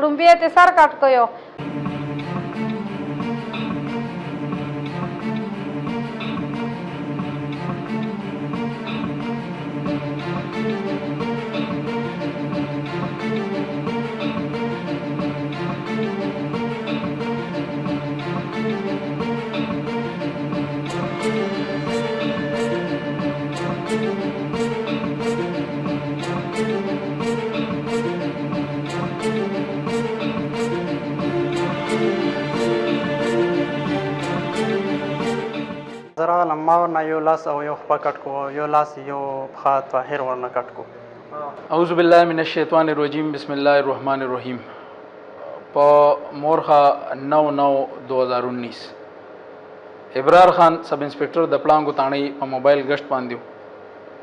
لومبی ته سر کټ کړو. زرا لما ورنه یو لاس او یو خپه کټ کو، یو لاس یو پښه طاهر ورنه کټ کو. اعوذ بالله من الشیطان الرجیم، بسم الله الرحمن الرحیم. په مورخه 9/9/2019 ابرار خان سب انسپکټر د پړانګو تاڼۍ په موبایل گشت باندې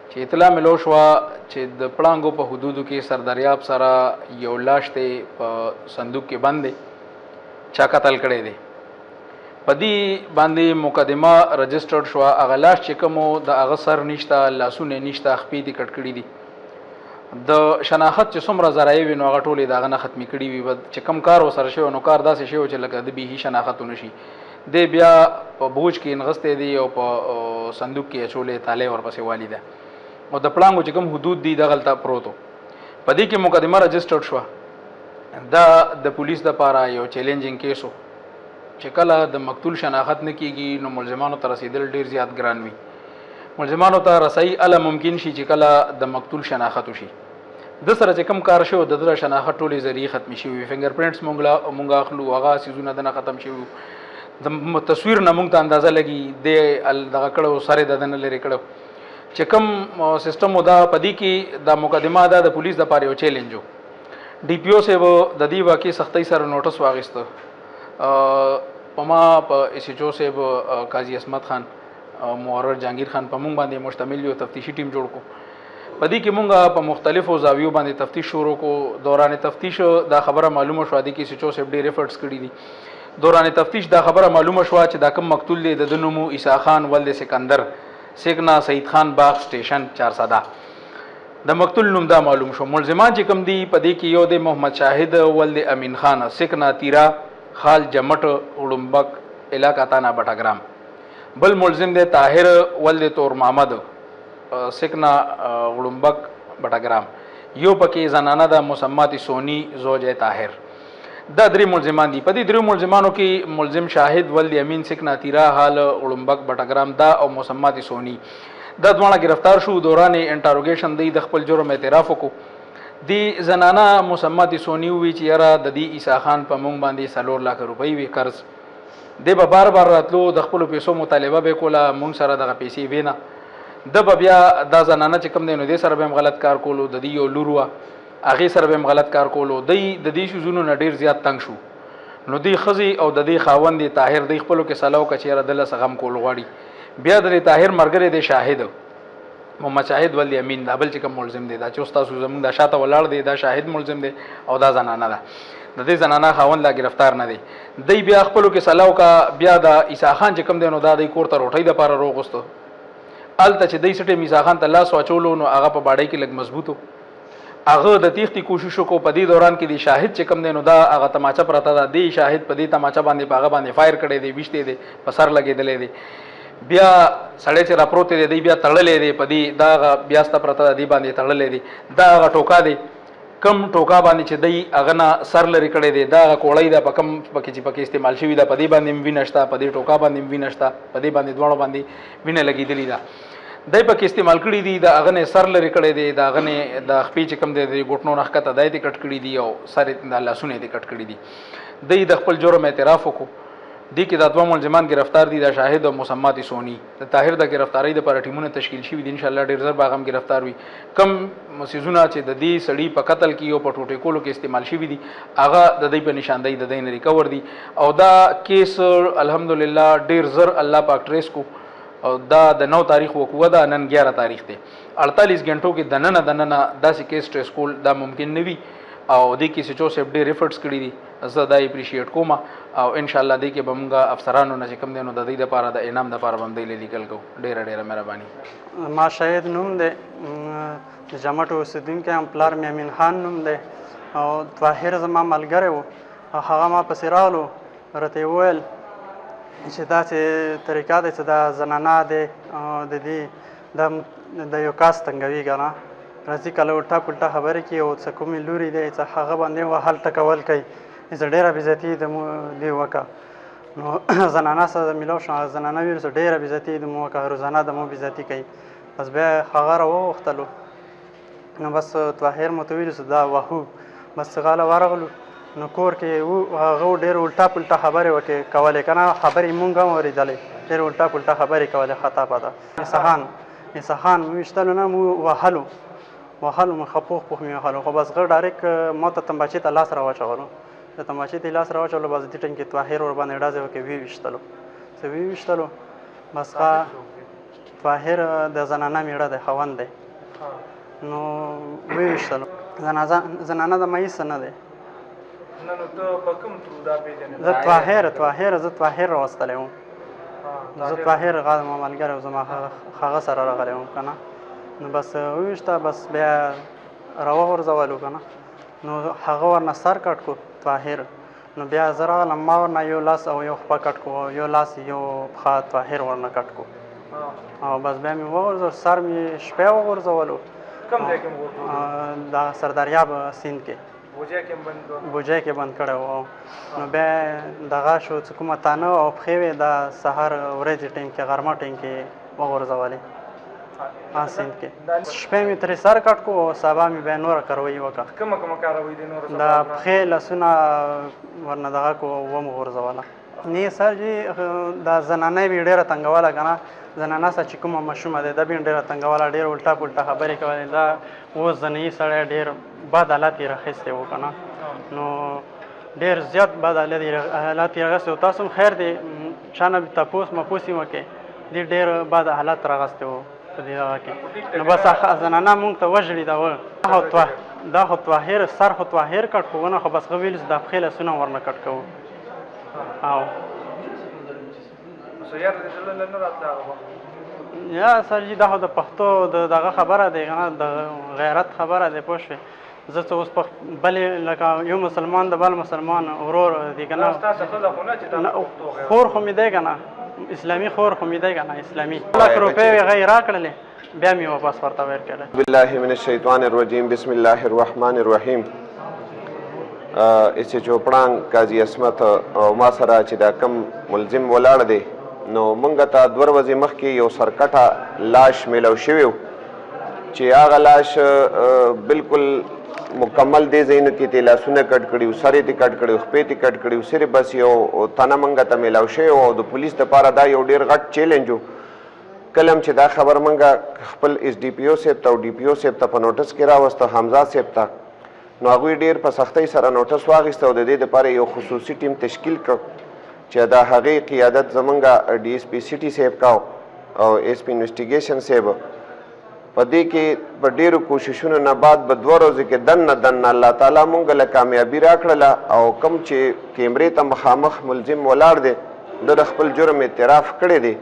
چې اطلاع ملو شوه چې د پړانګو په حدودو کې سردریاب سره یو لاش دی په صندوق کې بند دی، چا قتل کړی دی. په دې باندې مقدمه رجسټرډ شوه. هغه لاش چې کوم د هغه سر نشته، لاسونه نشته، خپې دې کټ کړي دي. د شناخت چې څومره ذرایع وي نو هغه ټولې د هغه نه ختمې کړي وي. چې کوم کار ورسره شوی نو کار داسې شوی چې لکه د بیخي شناخت ونه شي. دی بیا په بوج کې نغستی دی او په صندوق کې اچولې تالی ورپسې والي ده. او د پړانګو چې کوم حدود دي دغلته پروت و. په دې کې مقدمه رجسټرډ شوه. دا د پولیس دپاره یو چیلنجینګ کیس و چې کله د مقتول شناخت نه کیږي نو ملزمانو ته رسیدل ډیر زیات ګران وي. ملزمانو ته رسۍ اله ممکن شي چې کله د مقتول شناخت وشي. د سره چې کوم کار شو د دغه شناخت ټولې ذریعې ختمې شوي، فنګر پرنټس مونږ اخلو، هغه څیزونه دنه ختم شوي، د تصویر نه مونږ ته اندازه لګي د دغه کړو سره د دنه لري کړو. چې کوم سیستم دا پدې کې د مقدمه دا د پولیس د پاره یو چیلنج و. ډي پی او سیو د دې واقعي سختۍ سره نوټس واغسته. پما په ایس ایچ او سیب قاضي اسمت خان مورر جهانگیر خان په مونږ باندې مشتمل یو تفتیشي ټیم جوړ کو. په دې کې مونږ په مختلفو زاویو باندې تفتیش شروع کو. دوران تفتیش دا خبره معلومه شو د کې ایس ایچ او سیب ډېر ایفرټس کړي دي. دوران تفتیش دا خبره معلومه شو چې دا کوم مقتول دی د نوم عیسی خان ولد سکندر سیگنا سید خان باغ سټیشن چارسدہ. د مقتول نوم دا معلوم شو. ملزمان چې کوم دی په دې کې یو د محمد شاهد ولد امین خان سیگنا تیرا خال جمٹ اڑمبک علاقہ تانہ بٹاگرام. بل ملزم دے طاہر ولد تور محمد سکنا اڑمبک بٹاگرام. یو پکې زنانه د مسمات سونی زوج طاهر. دا درې ملزمان دي. په دې درې ملزمانو کې ملزم شاهد ولد امین سکنا تیرا حال اڑمبک بٹاگرام دا او مسمات سونی دا دواړه گرفتار شو. دوران انټروګیشن دی د خپل جرم اعتراف وکړو. دی زنانه مسمات سونی وی چې یاره د دې عیسی خان په مونږ باندې 4 لک روپۍ وی قرض. دی به بار بار راتلو، د خپل پیسو مطالبه به کوله، مونږ سره دغه پیسې وینه. د به بیا دا زنانه چې کوم دی نو دې سره به هم غلط کار کولو. د دې یو لور وه، هغې سره به هم غلط کار کولو. دی د دې شیزونو نه ډېر زیات تنګ شو. نو دی ښځې او د دې خاوند دی طاهر دی خپلو کې سلا وکړه چې یاره دله څه غم کول غواړي. بیا د دې طاهر ملګری دی شاهد محمد شاهد ولد امین، دا بل چې کوم ملزم دی دا چې استاسو زمونږ دا شاته ولاړ دی دا شاهد ملزم دی او دا زنانه ده. د دې زنانه خاوند لا گرفتار نه دی. دی بیا خپلو کې سلا وکړه. بیا د عیسی خان چې کوم دی نو دا دی کور ته روټۍ دپاره روغوسته. هلته چې دی څه ټیم عیسی خان ته لاس واچولو نو هغه په باډۍ کې لږ مضبوط و. هغه د تیښتې کوشش وکړو. په دې دوران کې د شاهد چې کوم دی نو دا هغه تماچه پرته ده. دی شاهد په دې تماچه باندې په هغه باندې فایر کړی دی، ویشتی دی، په سر لګېدلی دی. بیا سړی چې راپروت دی دی بیا تړلی دی. په دې دا بیا سته پرته ده دی باندې تړلی دی. دا هغه ټوکا دی کم ټوکا باندې چې دی هغه نه سر لرې کړی دی. دا هغه کوړی ده په کم پکې چې پکې استعمال شوي ده. په دې باندې هم وینه شته، په دې ټوکا باندې هم وینه شته، په دې باندې دواړو باندې وینه لګېدلې ده. دی پکې استعمال کړي دي. د هغه نه سر لرې کړی دی، د هغه نه د خپې چې کوم دی د ګوټنو نه ښکته دی کټ کړي دي او سر د لاسونه یې کټ کړي دي. دی د خپل جرم اعتراف وکړو. دی کې دا دوه ملزمان گرفتار دي، د شاهد او مسمات سونی. د طاهر د گرفتاری لپاره ټیمونه تشکیل شوي دي. ان شاء الله ډېر زر به هغه هم گرفتار وي. کم سیزونه چې د دې سړي په قتل کې او په ټوټې کولو کې استعمال شوي دي هغه د دوی په نشاندهي د دوی نه ریکور دي. او دا کیس الحمدلله ډېر زر الله پاک ټریس کو. او دا د 9 تاریخ وقوع ده، نن 11 تاریخ دی. 48 غنټو کې دننه داسې کیس ټریس کول دا ممکن نه وي. او دې کې چې چو سیب ډېر ایفرټس کړي دي. زه دا اپریشیټ کوم او ان شاء الله دې کې به موږ افسرانو نه چې کوم دی نو د دې لپاره د انعام لپاره به هم دی لیکل کوو. ډېره مهرباني. ما شاهد نوم دی، د جمټ اوسېدونکی یم، پلار مې امین خان نوم دی. او طاهر زما ملګری و او هغه ما پسې راغلو راته یې وویل چې داسې طریقه دی چې دا زنانه دی د دې د یو کاس تنګوي که نه راځي کله الټا پلټا خبرې کوي او څه کومې لوري دی چې هغه باندې وهل ټکول کوي چې ډېره بېزتي دې وکړه نو زنانه سره میلاو شو زنانه ویل چې ډېره بېزتي دې مو وکړه روزانه د مو بېزتي کوي بس بیا هغه راوغوښتلو نو بس طاهر مو ته ویلو چې دا وهو بس غاله ورغلو نو کور کې هغه ډېر الټا پلټا خبرې کولې که نه خبرې مونږ هم اورېدلې ډېر الټا پلټا خبرې کولې خطا پته اسحان مو ویشتلو نه مو وهلو مو ښه پوخ مې وهلو خو بس غه ډایرکټ ما ته تمباچې ته لاس راواچولو د تمباچې ته لاس راواچولو بس دې ټایم کې طاهر ورباندې ډزې وکړې ویویشتلو بس طاهر د زنانه میړه دی خاوند دی نو ویویشتلو زنانه د مایي څه نه دی زه طاهر راوستلی وم زه طاهر ما ملګری و زما هغه سره راغلی وم که نه نو بس وویشته بس بیا راوغورځولو که نه نو هغه ورنه سر کټ کړو طاهر نو بیا زه راغلم ما ورنه یو لاس او یو خپه کټ کړو یو لاس یو پښه طاهر ورنه کټ کړو او بس بیا مې وغورځول سر مې شپې وغورځولو دا سرداریاب سیند کې بوجۍ کې بند کړی و نو بیا دغه شو چې کومه تانه او پښې وې د سهار ورځې ټایم کې غرمه ټایم کې وغورځولې سیند کې شپې مې ترې سر کټ کړو او سبا مې بیا نوره کاروایي وکړه د پښې لاسونه ورنه دغه کړو ومو غورځوله نه سر جي دا زنانه بې ډېره تنګوله که نه زنانه سره چې کومه مشومه دی دا بې ډېره تنګوله ډېر الټا پلټا خبرې کولې دا اوس زنیي سړی ډېر بد حالت یې راخیستی و که نه نو ډېر زیات بد حالت یې راغستی و تاسو هم خیر دی چا نه تپوس مپوس یې وکړې دې ډېر بد حالت راغستی و په دې هغه کې نو بس زنانه مونږ ته وژړي دا خو طاهر سر خو طاهر کټ کړو نه خو بس هغه ویل چې دا پښې لاسونه ورنه کټ کوو او یا سر جي دا خو د پښتو دغه خبره دی که نه د غیرت خبره دی پوه شوې زه څه اوس بلې لکه یو مسلمان د بل مسلمان ورور دی که نه خور خو مې دی که نه اسلامي خور خو مې دی که نه اسلامي 1,00,000 روپۍ هغه یې راکړلې بیا مې واپس ورته ورکړلی بالله من الشیطان الرجیم بسم الله الرحمن الرحیم اس جو پڑانگ قاضی عصمت او ما سره چې دا کم ملزم ولاړ دی نو مونږ ته 2 ورځې مخکې یو سرکټه لاش میلاو شوی و چې هغه لاش بالکل مکمل دې ځایونو کې یې لاسونه کټ کړي و سر یې کټ کړي و خپې یې کټ کړي و صرف بس یو تنه مونږ ته میلاو شوی و او د پولیس دپاره دا یو ډېر غټ چیلنج و کله هم چې دا خبر مونږ خپل ایس ډي پي او صاحب ته او ډي پي او صاحب ته په نوټس کې راوسته حمزه صاحب ته نو هغوی ډېر په سختۍ سره نوټس واخیسته او د دې دپاره یو خصوصي ټیم تشکیل کړ چې دا هغې قیادت زمونږ DSP سټي صاحب کا او SP انویسټیګیشن صاحب په دې کې په ډېرو کوششونو نه بعد په 2 ورځو کې دننه الله تعالی مونږ له کامیابي راکړله او کوم چې کیمرې ته مخامخ ملزم ولاړ دی د خپل جرم اعتراف کړی دی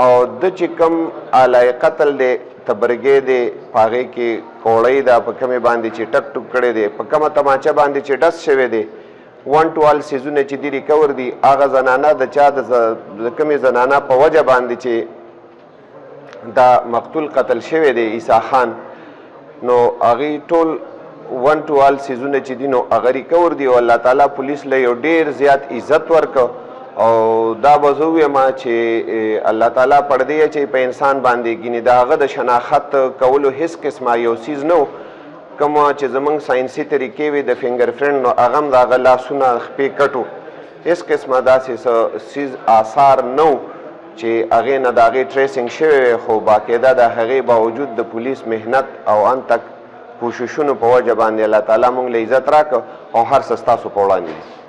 او د چې کوم آلای قتل دی تبرګې دی په هغې کې کوړی ده په کومې باندې چې ټک ټوک کړی دی په کومه تماچه باندې چې ډس شوی دی 1 to all سیزونه چې دي ریکور دي هغه زنانه د چا د کومې زنانه په وجه باندې چې دا مقتول قتل شوی دی عیسی خان نو هغې ټول 1 to all سیزونه چې دي نو هغه ریکور دي او الله تعالی پولیس له یو ډېر زیات عزت ورکړ او دا به زه ووایم چې الله تعالی پردې چې په انسان باندې ګینې د هغه د شناخت کولو هېڅ قسمه یو سیز نه و کومه چې زمونږ ساینسي طریقې وي د فنګر فرینډ نو هغه هم د هغه لاسونه خپې کټو هېڅ قسمه داسې سیز آثار نه و چې هغې نه د هغې ټریسنګ شوی وی خو باقاعده د هغې باوجود د پولیس محنت او ان تک کوششونو په وجه باندې الله تعالی مونږ له عزت راکړ او هر څه ستاسو په وړاندې دي